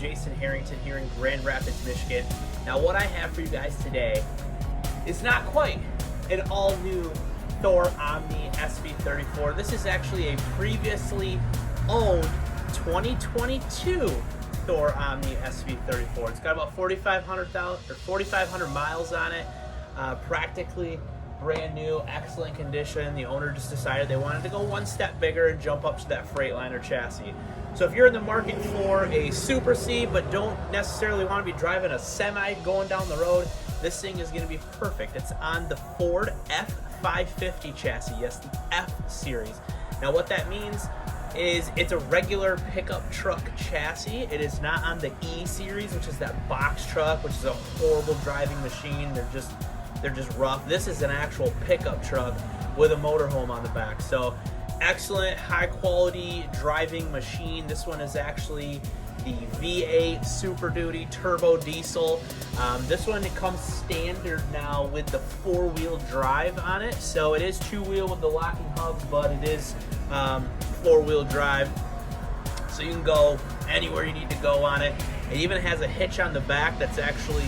Jason Herrington here in Grand Rapids, Michigan. Now what I have for you guys today is not quite an all-new Thor Omni SV34. This is actually a previously owned 2022 Thor Omni SV34. It's got about 4,500 miles on it. Practically brand new, excellent condition. The owner just decided they wanted to go one step bigger and jump up to that Freightliner chassis. So if you're in the market for a Super C but don't necessarily want to be driving a semi going down the road, this thing is going to be perfect. It's on the Ford F550 chassis, yes, the F series. Now what that means is it's a regular pickup truck chassis. It is not on the E series, which is that box truck, which is a horrible driving machine. They're just rough. This is an actual pickup truck with a motorhome on the back. So excellent, high quality driving machine. This one is actually the V8 Super Duty turbo diesel. This one, it comes standard now with the 4-wheel drive on it. So it is 2-wheel with the locking hubs, but it is 4-wheel drive. So you can go anywhere you need to go on it. It even has a hitch on the back that's actually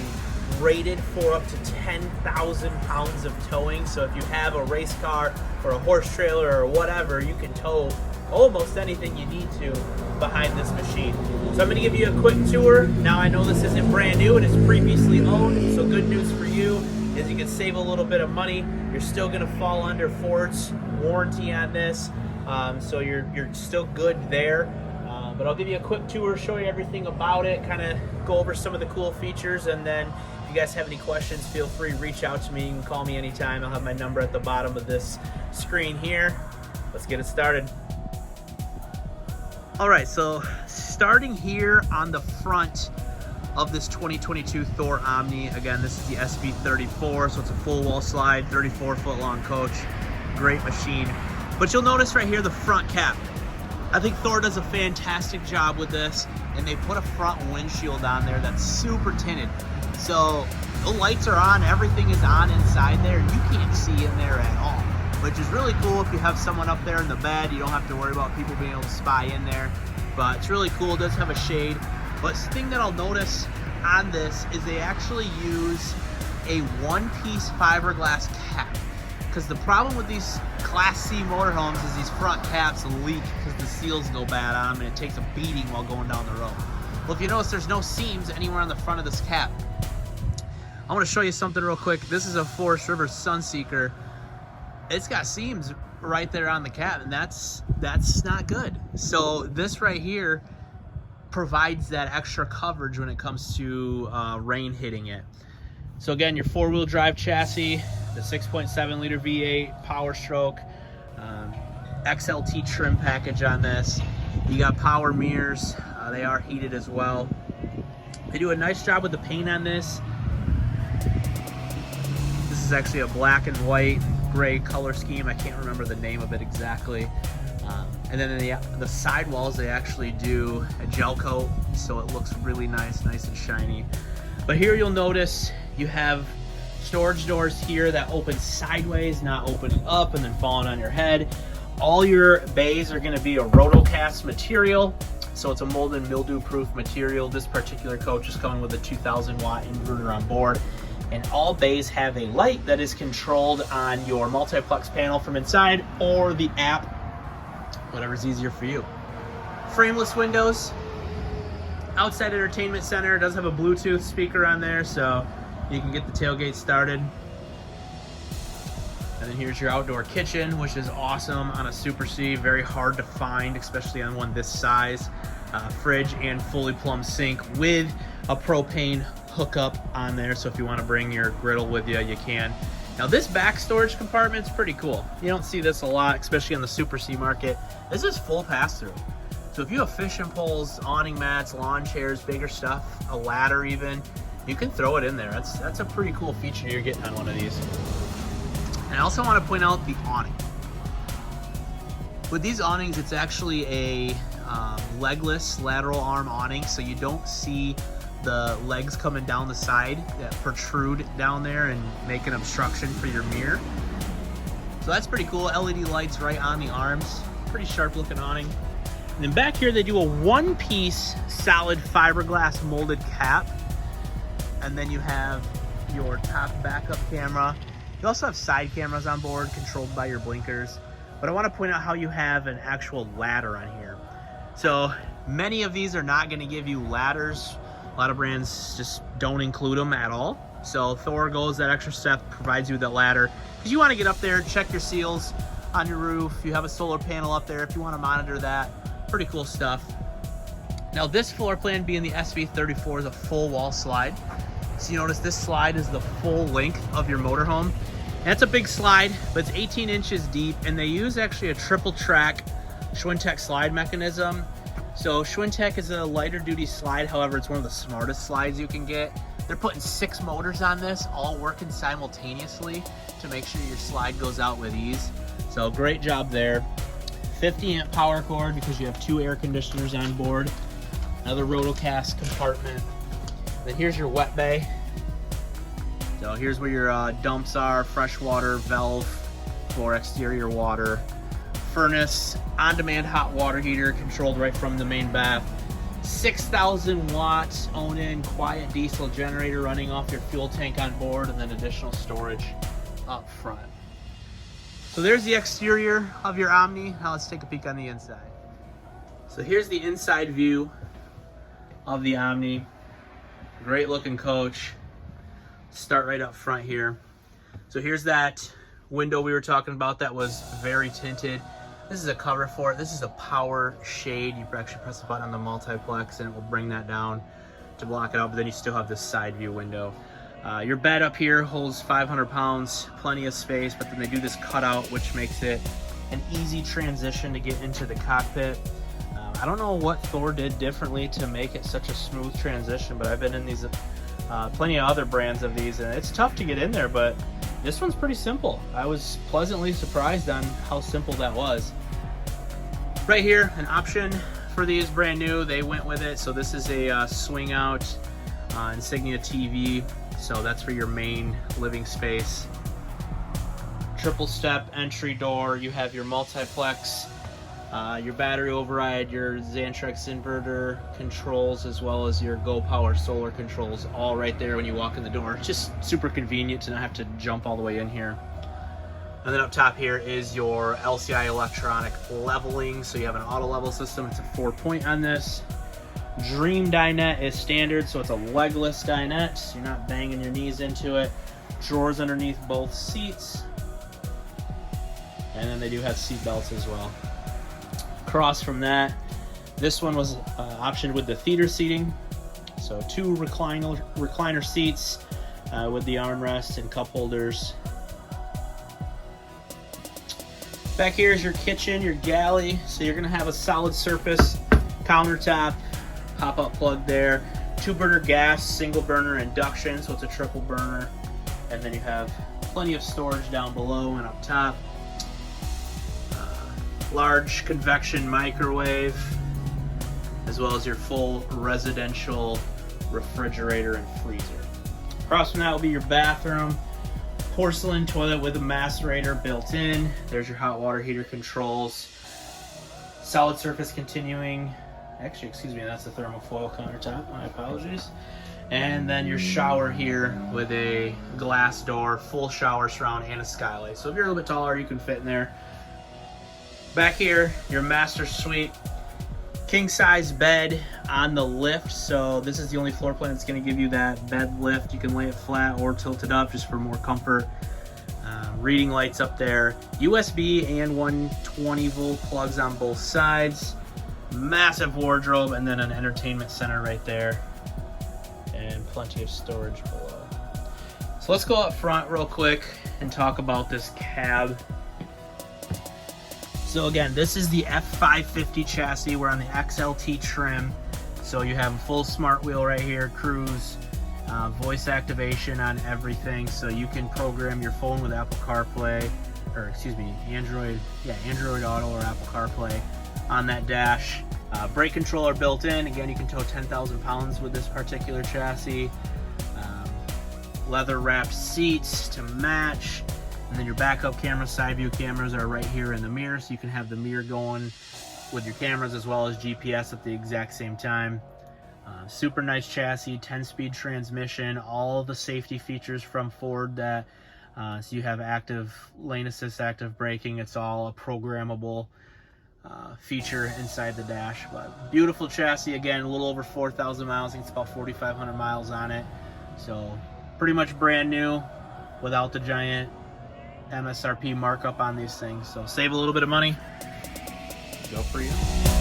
rated for up to 10,000 pounds of towing. So if you have a race car or a horse trailer or whatever, you can tow almost anything you need to behind this machine. So I'm going to give you a quick tour. Now I know this isn't brand new, it is previously owned, so good news for you is you can save a little bit of money. You're still going to fall under Ford's warranty on this, so you're still good there. But I'll give you a quick tour, show you everything about it, kind of go over some of the cool features, and then if you guys have any questions, feel free to reach out to me. You can call me anytime. I'll have my number at the bottom of this screen here. Let's get it started. All right, so starting here on the front of this 2022 Thor Omni, again, this is the SV34, so it's a full wall slide, 34-foot long coach, great machine. But you'll notice right here the front cap. I think Thor does a fantastic job with this, and they put a front windshield on there that's super tinted. So the lights are on, everything is on inside there, and you can't see in there at all, which is really cool if you have someone up there in the bed. You don't have to worry about people being able to spy in there, but it's really cool. It does have a shade. But the thing that I'll notice on this is they actually use a one-piece fiberglass cap, because the problem with these Class C motorhomes is these front caps leak because the seals go bad on them and it takes a beating while going down the road. Well, if you notice, there's no seams anywhere on the front of this cap. I want to show you something real quick. This is a Forest River Sunseeker. It's got seams right there on the cap, and that's not good. So this right here provides that extra coverage when it comes to rain hitting it. So again, your 4-wheel drive chassis, the 6.7 liter V8 Power Stroke, XLT trim package on this. You got power mirrors, they are heated as well. They do a nice job with the paint on this. This is actually a black and white gray color scheme. I can't remember the name of it exactly. And then in the sidewalls, they actually do a gel coat, so it looks really nice and shiny. But here you'll notice you have storage doors here that open sideways, not opening up and then falling on your head. All your bays are going to be a rotocast material, so it's a mold and mildew proof material. This particular coach is coming with a 2,000 watt inverter on board, and all bays have a light that is controlled on your multiplex panel from inside or the app, whatever's easier for you. Frameless windows. Outside entertainment center, does have a Bluetooth speaker on there, so you can get the tailgate started. And then here's your outdoor kitchen, which is awesome on a Super C. Very hard to find, especially on one this size. Fridge and fully plumbed sink with a propane hookup on there, so if you want to bring your griddle with you, you can. Now this back storage compartment's pretty cool. You don't see this a lot, especially on the Super C market. This is full pass-through. So if you have fishing poles, awning mats, lawn chairs, bigger stuff, a ladder even, you can throw it in there. That's a pretty cool feature you're getting on one of these. And I also want to point out the awning. With these awnings, it's actually a legless lateral arm awning, so you don't see the legs coming down the side that protrude down there and make an obstruction for your mirror. So that's pretty cool. LED lights right on the arms. Pretty sharp looking awning. And then back here, they do a one-piece solid fiberglass molded cap. And then you have your top backup camera. You also have side cameras on board controlled by your blinkers. But I want to point out how you have an actual ladder on here. So many of these are not going to give you ladders. A lot of brands just don't include them at all. So Thor goes that extra step, provides you with that ladder. Because you want to get up there, check your seals on your roof. You have a solar panel up there if you want to monitor that. Pretty cool stuff. Now this floor plan being the SV34 is a full wall slide. So you notice this slide is the full length of your motorhome. That's a big slide, but it's 18 inches deep, and they use actually a triple track Schwintek slide mechanism. So Schwintek is a lighter duty slide, however, it's one of the smartest slides you can get. They're putting 6 motors on this, all working simultaneously to make sure your slide goes out with ease. So great job there. 50 amp power cord because you have 2 air conditioners on board. Another rotocast compartment. Then here's your wet bay. So here's where your dumps are, freshwater valve for exterior water. Furnace, on-demand hot water heater controlled right from the main bath. 6,000 watts own-in quiet diesel generator running off your fuel tank on board, and then additional storage up front. So there's the exterior of your Omni. Now let's take a peek on the inside. So here's the inside view of the Omni. Great looking coach. Start right up front here. So here's that window we were talking about that was very tinted. This is a cover for it. This is a power shade. You can actually press the button on the multiplex and it will bring that down to block it out, but then you still have this side view window. Your bed up here holds 500 pounds, plenty of space, but then they do this cutout, which makes it an easy transition to get into the cockpit. I don't know what Thor did differently to make it such a smooth transition, but I've been in these plenty of other brands of these, and it's tough to get in there, but this one's pretty simple. I was pleasantly surprised on how simple that was. Right here, an option for these, brand new. They went with it. So this is a swing out Insignia TV. So that's for your main living space. Triple step entry door. You have your multiplex, your battery override, your Xantrex inverter controls, as well as your Go Power solar controls, all right there when you walk in the door. Just super convenient to not have to jump all the way in here. And then up top here is your LCI electronic leveling. So you have an auto level system. It's a 4-point on this. Dream dinette is standard, so it's a legless dinette. So you're not banging your knees into it. Drawers underneath both seats. And then they do have seat belts as well. Across from that, this one was optioned with the theater seating. So 2 recliner seats with the armrest and cup holders. Back here is your kitchen, your galley. So you're gonna have a solid surface countertop, pop-up plug there. 2-burner gas, single burner induction, so it's a triple burner. And then you have plenty of storage down below and up top. Large convection microwave, as well as your full residential refrigerator and freezer. Across from that will be your bathroom. Porcelain toilet with a macerator built in. There's your hot water heater controls. Solid surface continuing. Actually, excuse me, that's the thermofoil countertop. My apologies. And then your shower here with a glass door, full shower surround, and a skylight. So if you're a little bit taller, you can fit in there. Back here, your master suite. King size bed on the lift. So this is the only floor plan that's going to give you that bed lift. You can lay it flat or tilt it up just for more comfort. Reading lights up there. USB and 120 volt plugs on both sides. Massive wardrobe, and then an entertainment center right there. And plenty of storage below. So let's go up front real quick and talk about this cab. So again, this is the F550 chassis. We're on the XLT trim. So you have a full smart wheel right here, cruise, voice activation on everything. So you can program your phone with Apple CarPlay, or excuse me, Android Auto or Apple CarPlay on that dash. Brake controller built in. Again, you can tow 10,000 pounds with this particular chassis. Leather wrapped seats to match. And then your backup camera, side view cameras are right here in the mirror, so you can have the mirror going with your cameras as well as GPS at the exact same time. Super nice chassis, 10-speed transmission, all the safety features from Ford that so you have active lane assist, active braking. It's all a programmable feature inside the dash. But beautiful chassis, again, a little over 4,000 miles. I think it's about 4,500 miles on it. So pretty much brand new without the giant MSRP markup on these things. So save a little bit of money. Go for you.